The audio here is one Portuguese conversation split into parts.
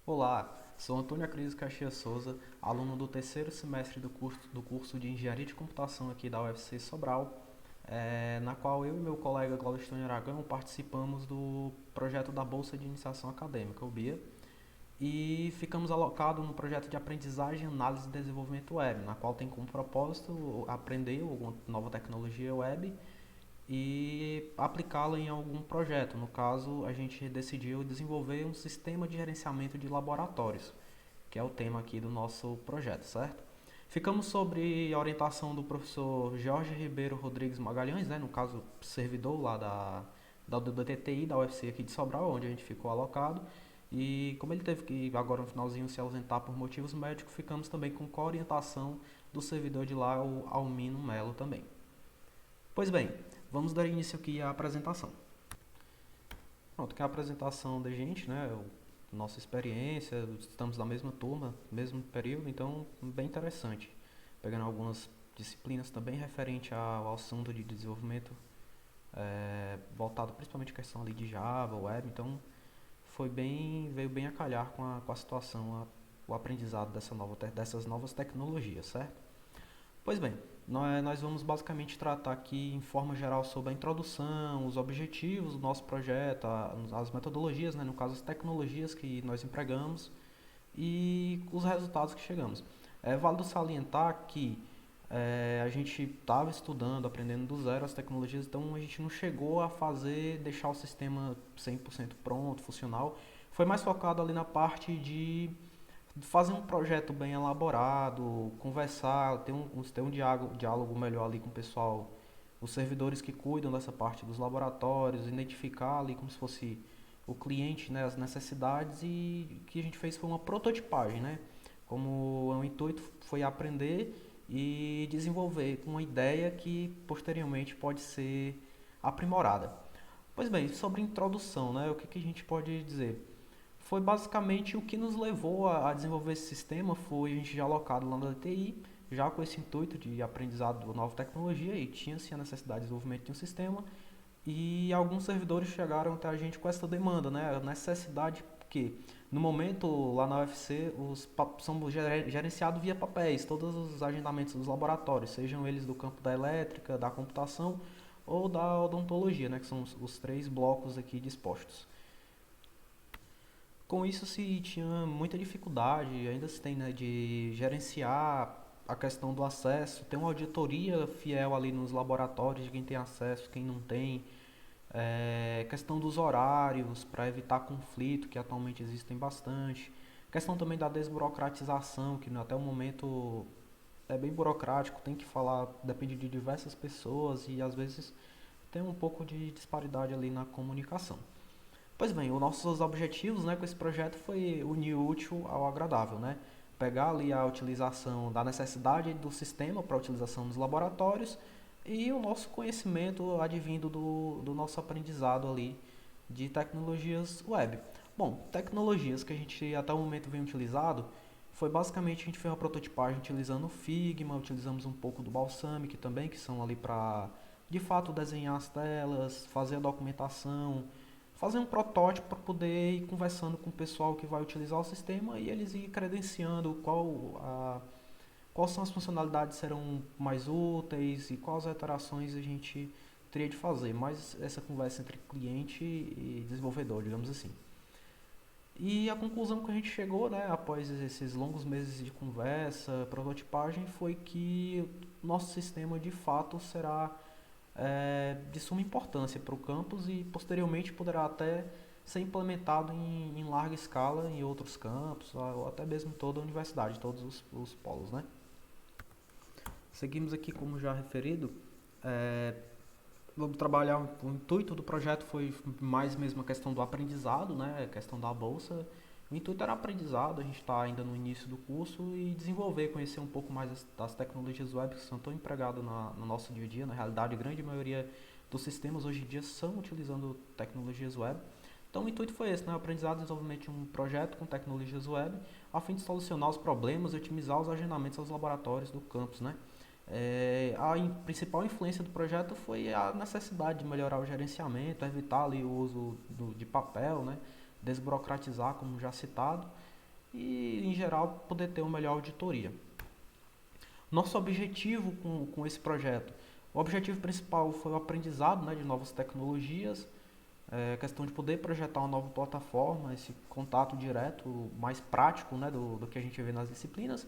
Olá, sou Antônio Acris Caxias Souza, aluno do terceiro semestre do curso de Engenharia de Computação aqui da UFC Sobral, na qual eu e meu colega Glaudistone Aragão participamos do projeto da Bolsa de Iniciação Acadêmica, o BIA, e ficamos alocados no projeto de aprendizagem, análise e desenvolvimento web, na qual tem como propósito aprender alguma nova tecnologia web e aplicá-la em algum projeto. No caso, a gente decidiu desenvolver um sistema de gerenciamento de laboratórios, que é o tema aqui do nosso projeto, certo? Ficamos sobre a orientação do professor Jorge Ribeiro Rodrigues Magalhães, né, no caso, servidor lá do DTI, da UFC aqui de Sobral, onde a gente ficou alocado. E como ele teve que agora no finalzinho se ausentar por motivos médicos, ficamos também com orientação do servidor de lá, o Almino Melo também. Pois bem, vamos dar início aqui à apresentação. Pronto, que é a apresentação da gente, né? Nossa experiência, estamos na mesma turma, mesmo período, então bem interessante. Pegando algumas disciplinas também referente ao assunto de desenvolvimento voltado principalmente à questão ali de Java, web, então veio bem a calhar com a situação, o aprendizado dessas novas tecnologias, certo? Pois bem, nós vamos basicamente tratar aqui em forma geral sobre a introdução, os objetivos do nosso projeto, as metodologias, né, no caso as tecnologias que nós empregamos e os resultados que chegamos. É válido salientar que a gente estava estudando, aprendendo do zero as tecnologias, então a gente não chegou a deixar o sistema 100% pronto, funcional. Foi mais focado ali na parte de fazer um projeto bem elaborado, conversar, ter um diálogo melhor ali com o pessoal, os servidores que cuidam dessa parte dos laboratórios, identificar ali como se fosse o cliente, né, as necessidades, e o que a gente fez foi uma prototipagem, né? Como o intuito foi aprender e desenvolver uma ideia que posteriormente pode ser aprimorada. Pois bem, sobre introdução, né, o que a gente pode dizer? Foi basicamente o que nos levou a desenvolver esse sistema, foi a gente já alocado lá na DTI, já com esse intuito de aprendizado de nova tecnologia, e tinha-se a necessidade de desenvolvimento de um sistema, e alguns servidores chegaram até a gente com essa demanda, né? A necessidade que, no momento, lá na UFC, são gerenciados via papéis, todos os agendamentos dos laboratórios, sejam eles do campo da elétrica, da computação ou da odontologia, né? Que são os três blocos aqui dispostos. Com isso se tinha muita dificuldade, ainda se tem, né, de gerenciar a questão do acesso, ter uma auditoria fiel ali nos laboratórios de quem tem acesso, quem não tem, questão dos horários para evitar conflito, que atualmente existem bastante, questão também da desburocratização, que até o momento é bem burocrático, tem que falar, depende de diversas pessoas e às vezes tem um pouco de disparidade ali na comunicação. Pois bem, os nossos objetivos, né, com esse projeto foi unir o útil ao agradável, né? Pegar ali a utilização da necessidade do sistema para a utilização nos laboratórios e o nosso conhecimento advindo do nosso aprendizado ali de tecnologias web. Bom, tecnologias que a gente até o momento vem utilizado foi basicamente a gente fez uma prototipagem utilizando o Figma, utilizamos um pouco do Balsamic também, que são ali para de fato desenhar as telas, fazer a documentação, fazer um protótipo para poder ir conversando com o pessoal que vai utilizar o sistema e eles ir credenciando quais são as funcionalidades que serão mais úteis e quais alterações a gente teria de fazer. Mais essa conversa entre cliente e desenvolvedor, digamos assim. E a conclusão que a gente chegou, né, após esses longos meses de conversa, prototipagem, foi que o nosso sistema de fato será de suma importância para o campus e posteriormente poderá até ser implementado em larga escala em outros campos ou até mesmo toda a universidade, todos os polos, né? Seguimos aqui como já referido, é, vamos trabalhar, o intuito do projeto foi mais mesmo a questão do aprendizado, né, a questão da bolsa. O intuito era aprendizado, a gente está ainda no início do curso e desenvolver, conhecer um pouco mais das tecnologias web que são tão empregadas no nosso dia a dia. Na realidade, a grande maioria dos sistemas hoje em dia são utilizando tecnologias web. Então o intuito foi esse, né, o aprendizado e desenvolvimento de um projeto com tecnologias web, a fim de solucionar os problemas e otimizar os agendamentos aos laboratórios do campus, né. Principal influência do projeto foi a necessidade de melhorar o gerenciamento, evitar ali o uso de papel, né, desburocratizar, como já citado, e, em geral, poder ter uma melhor auditoria. Nosso objetivo com esse projeto, o objetivo principal foi o aprendizado, né, de novas tecnologias, a questão de poder projetar uma nova plataforma, esse contato direto, mais prático, né, do que a gente vê nas disciplinas,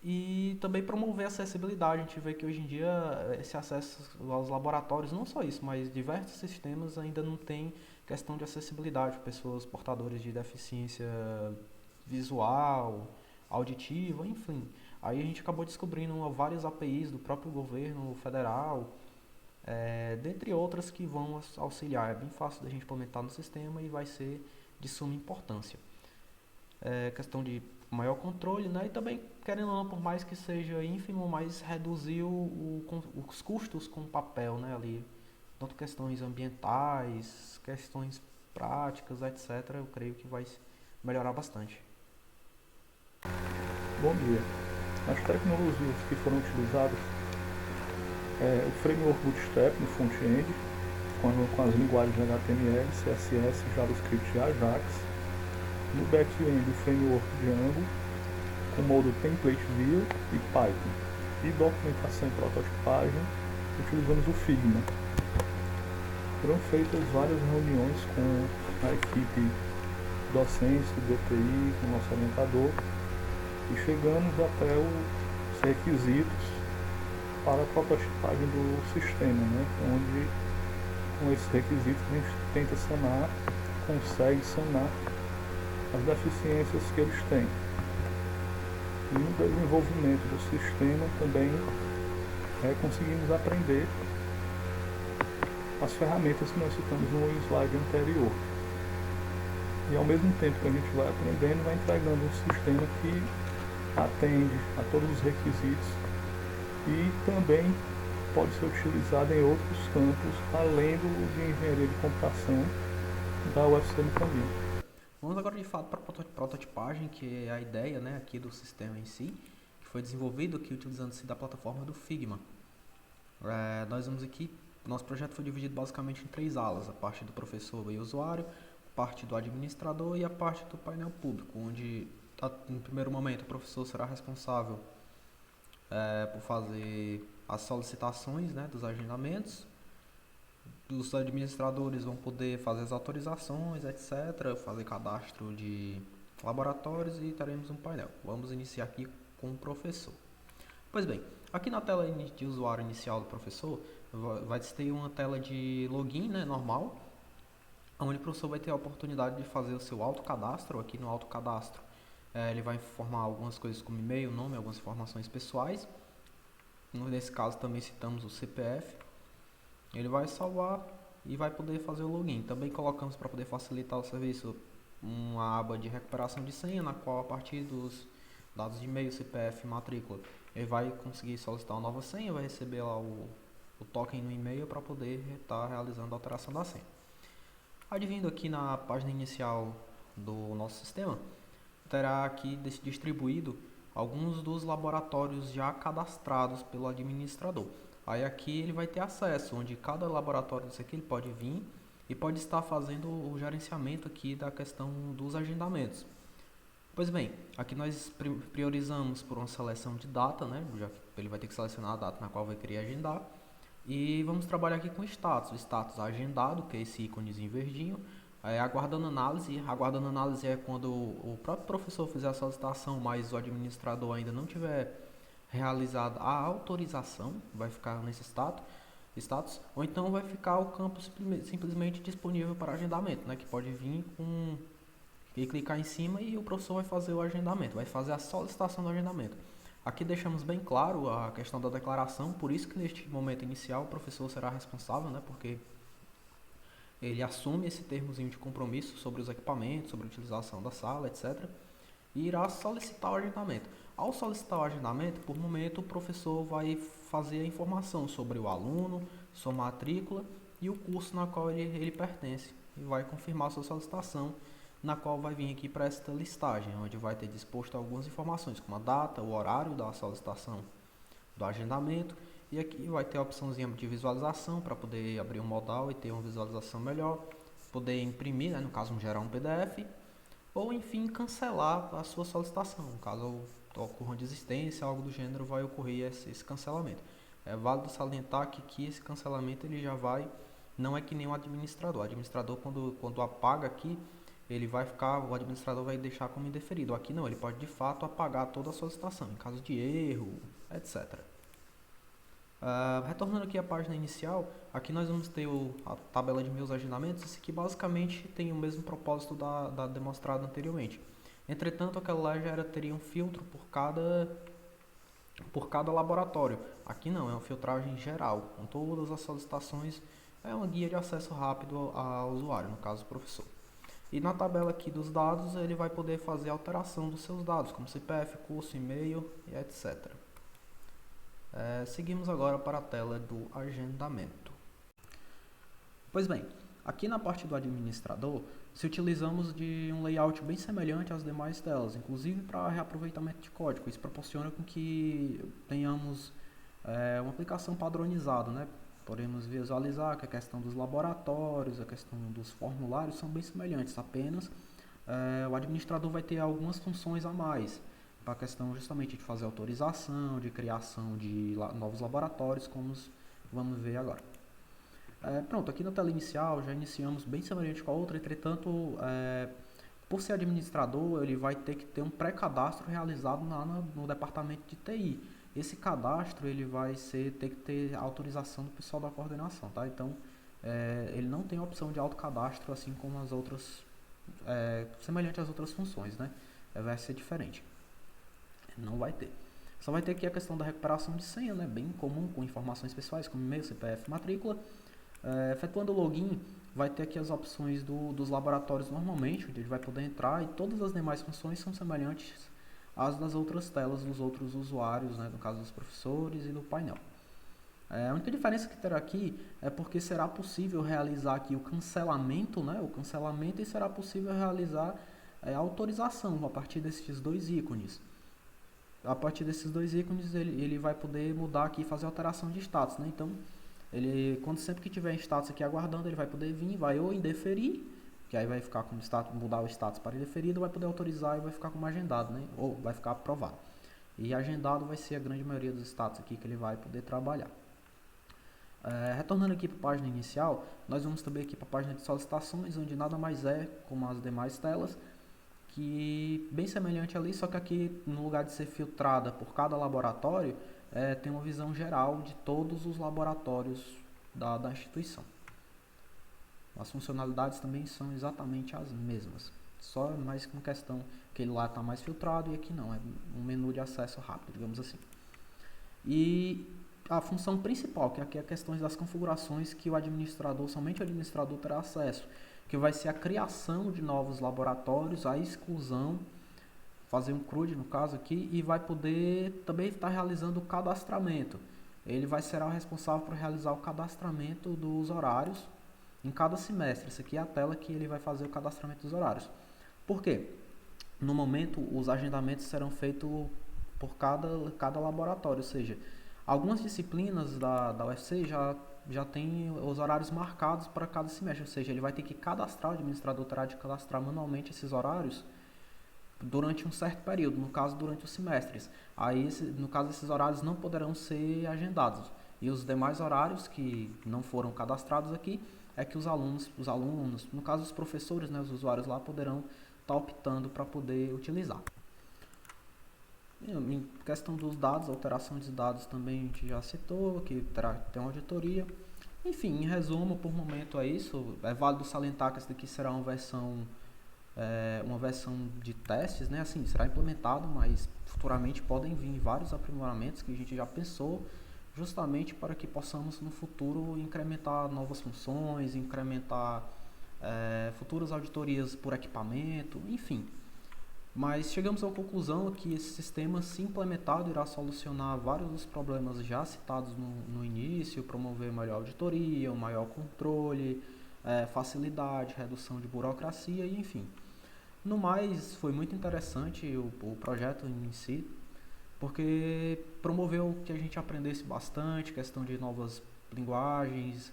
e também promover a acessibilidade. A gente vê que hoje em dia esse acesso aos laboratórios, não só isso, mas diversos sistemas ainda não tem questão de acessibilidade para pessoas portadoras de deficiência visual, auditiva, enfim. Aí a gente acabou descobrindo várias APIs do próprio governo federal, dentre outras que vão auxiliar. É bem fácil da gente implementar no sistema e vai ser de suma importância. Questão de maior controle, né? E também, querendo ou não, por mais que seja ínfimo, mas reduzir os custos com o papel, né? Ali, tanto questões ambientais, questões práticas, etc. Eu creio que vai melhorar bastante. Bom dia. As tecnologias que foram utilizadas o framework Bootstrap no front-end, com as linguagens HTML, CSS, JavaScript e Ajax. No back-end, o framework Django, com o módulo Template View e Python. E documentação e prototipagem, utilizamos o Figma. Foram feitas várias reuniões com a equipe docente do DTI, com o nosso orientador, e chegamos até os requisitos para a prototipagem do sistema, né? Onde com esses requisitos a gente tenta consegue sanar as deficiências que eles têm. E no desenvolvimento do sistema também conseguimos aprender as ferramentas que nós citamos no slide anterior. E ao mesmo tempo que a gente vai aprendendo, vai entregando um sistema que atende a todos os requisitos e também pode ser utilizado em outros campos, além do de engenharia de computação da UFC no caminho. Vamos agora de fato para a prototipagem, que é a ideia, né, aqui do sistema em si, que foi desenvolvido aqui utilizando-se da plataforma do Figma. Nós vamos aqui, nosso projeto foi dividido basicamente em 3 alas: a parte do professor e usuário, a parte do administrador e a parte do painel público, onde no primeiro momento o professor será responsável por fazer as solicitações, né, dos agendamentos. Os administradores vão poder fazer as autorizações, etc., fazer cadastro de laboratórios e teremos um painel. Vamos iniciar aqui com o professor. Pois bem, aqui na tela de usuário inicial do professor, vai ter uma tela de login, né, normal, onde o professor vai ter a oportunidade de fazer o seu autocadastro. Aqui no autocadastro, ele vai informar algumas coisas como e-mail, nome, algumas informações pessoais. Nesse caso também citamos o CPF. Ele vai salvar e vai poder fazer o login. Também colocamos, para poder facilitar o serviço, uma aba de recuperação de senha, na qual a partir dos dados de e-mail, CPF e matrícula, ele vai conseguir solicitar uma nova senha, vai receber lá o token no e-mail para poder estar realizando a alteração da senha. Advindo aqui na página inicial do nosso sistema, terá aqui distribuído alguns dos laboratórios já cadastrados pelo administrador. Aí aqui ele vai ter acesso, onde cada laboratório desse aqui ele pode vir e pode estar fazendo o gerenciamento aqui da questão dos agendamentos. Pois bem, aqui nós priorizamos por uma seleção de data, né? Já ele vai ter que selecionar a data na qual vai querer agendar. E vamos trabalhar aqui com status. O status agendado, que é esse íconezinho verdinho. Aguardando análise. Aguardando análise é quando o próprio professor fizer a solicitação, mas o administrador ainda não tiver realizada a autorização, vai ficar nesse status, ou então vai ficar o campo simplesmente disponível para agendamento, né, que pode vir e clicar em cima e o professor vai fazer o agendamento, vai fazer a solicitação do agendamento. Aqui deixamos bem claro a questão da declaração, por isso que neste momento inicial o professor será responsável, né, porque ele assume esse termozinho de compromisso sobre os equipamentos, sobre a utilização da sala, etc., e irá solicitar o agendamento. Ao solicitar o agendamento, por momento o professor vai fazer a informação sobre o aluno, sua matrícula e o curso na qual ele pertence, e vai confirmar sua solicitação, na qual vai vir aqui para esta listagem, onde vai ter disposto algumas informações, como a data, o horário da solicitação do agendamento, e aqui vai ter a opçãozinha de visualização para poder abrir um modal e ter uma visualização melhor, poder imprimir, né, no caso gerar um PDF, ou enfim cancelar a sua solicitação. Caso ocorra uma desistência, algo do gênero, vai ocorrer esse cancelamento. É válido salientar que aqui esse cancelamento ele já vai, não é que nem o administrador. O administrador quando apaga aqui, o administrador vai deixar como indeferido. Aqui não, ele pode de fato apagar toda a solicitação, em caso de erro, etc. Retornando aqui à página inicial, aqui nós vamos ter a tabela de meus agendamentos, esse aqui basicamente tem o mesmo propósito da demonstrada anteriormente. Entretanto, aquela lá teria um filtro por cada laboratório. Aqui não, é uma filtragem geral, com todas as solicitações, é uma guia de acesso rápido ao usuário, no caso o professor. E na tabela aqui dos dados, ele vai poder fazer alteração dos seus dados, como CPF, curso, e-mail e etc. Seguimos agora para a tela do agendamento. Pois bem, aqui na parte do administrador, se utilizamos de um layout bem semelhante às demais telas, inclusive para reaproveitamento de código. Isso proporciona com que tenhamos uma aplicação padronizada, né? Podemos visualizar que a questão dos laboratórios, a questão dos formulários são bem semelhantes, apenas o administrador vai ter algumas funções a mais, para a questão justamente de fazer autorização, de criação de novos laboratórios, como vamos ver agora. Pronto, aqui na tela inicial já iniciamos bem semelhante com a outra, entretanto, por ser administrador, ele vai ter que ter um pré-cadastro realizado no departamento de TI. Esse cadastro ele vai ter que ter autorização do pessoal da coordenação, tá? Então, ele não tem a opção de autocadastro, assim como as outras, semelhante às outras funções, né? Vai ser diferente. Não vai ter. Só vai ter aqui a questão da recuperação de senha, né? Bem comum, com informações pessoais, como e-mail, CPF, matrícula. Efetuando o login, vai ter aqui as opções dos laboratórios normalmente, onde ele vai poder entrar, e todas as demais funções são semelhantes às das outras telas dos outros usuários, né? No caso dos professores e do painel. A única diferença que terá aqui é porque será possível realizar aqui o cancelamento, né? O cancelamento, e será possível realizar a autorização a partir desses dois ícones. A partir desses dois ícones ele vai poder mudar aqui e fazer alteração de status, né? Então, sempre que tiver em status aqui aguardando, ele vai poder vir, vai ou indeferir, que aí vai ficar com status, mudar o status para indeferido, vai poder autorizar e vai ficar como agendado, né? Ou vai ficar aprovado. E agendado vai ser a grande maioria dos status aqui que ele vai poder trabalhar. Retornando aqui para a página inicial, nós vamos também aqui para a página de solicitações, onde nada mais é como as demais telas, que bem semelhante ali, só que aqui no lugar de ser filtrada por cada laboratório, tem uma visão geral de todos os laboratórios da instituição. As funcionalidades também são exatamente as mesmas, só mais uma questão que ele lá está mais filtrado e aqui não, é um menu de acesso rápido, digamos assim. E a função principal, que aqui é a questão das configurações que somente o administrador terá acesso, que vai ser a criação de novos laboratórios, a exclusão, fazer um CRUD no caso aqui, e vai poder também estar realizando o cadastramento. Ele será o responsável por realizar o cadastramento dos horários em cada semestre. Essa aqui é a tela que ele vai fazer o cadastramento dos horários. Por quê? No momento, os agendamentos serão feitos por cada laboratório, ou seja, algumas disciplinas da UFC já tem os horários marcados para cada semestre, ou seja, ele vai ter que cadastrar, o administrador terá de cadastrar manualmente esses horários durante um certo período, no caso durante os semestres. Aí, no caso, esses horários não poderão ser agendados. E os demais horários que não foram cadastrados aqui, é que os alunos, no caso os professores, né, os usuários lá poderão estar optando para poder utilizar. Em questão dos dados, alteração de dados também a gente já citou, que tem uma auditoria. Enfim, em resumo, por momento é isso. É válido salientar que essa daqui será uma versão de testes, né? Assim, será implementado, mas futuramente podem vir vários aprimoramentos que a gente já pensou, justamente para que possamos no futuro incrementar novas funções, incrementar futuras auditorias por equipamento, enfim. Mas chegamos à conclusão que esse sistema, se implementado, irá solucionar vários dos problemas já citados no início, promover melhor auditoria, um maior controle, facilidade, redução de burocracia e enfim. No mais, foi muito interessante o projeto em si, porque promoveu que a gente aprendesse bastante, questão de novas linguagens,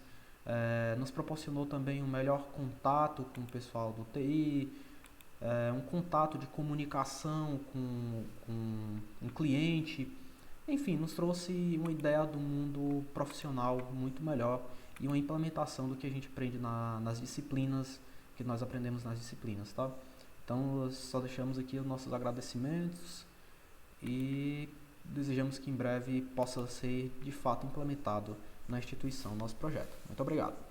nos proporcionou também um melhor contato com o pessoal do TI, um contato de comunicação com um cliente. Enfim, nos trouxe uma ideia do mundo profissional muito melhor e uma implementação do que a gente aprende nas disciplinas, que nós aprendemos nas disciplinas, tá? Então, só deixamos aqui os nossos agradecimentos e desejamos que em breve possa ser de fato implementado na instituição nosso projeto. Muito obrigado.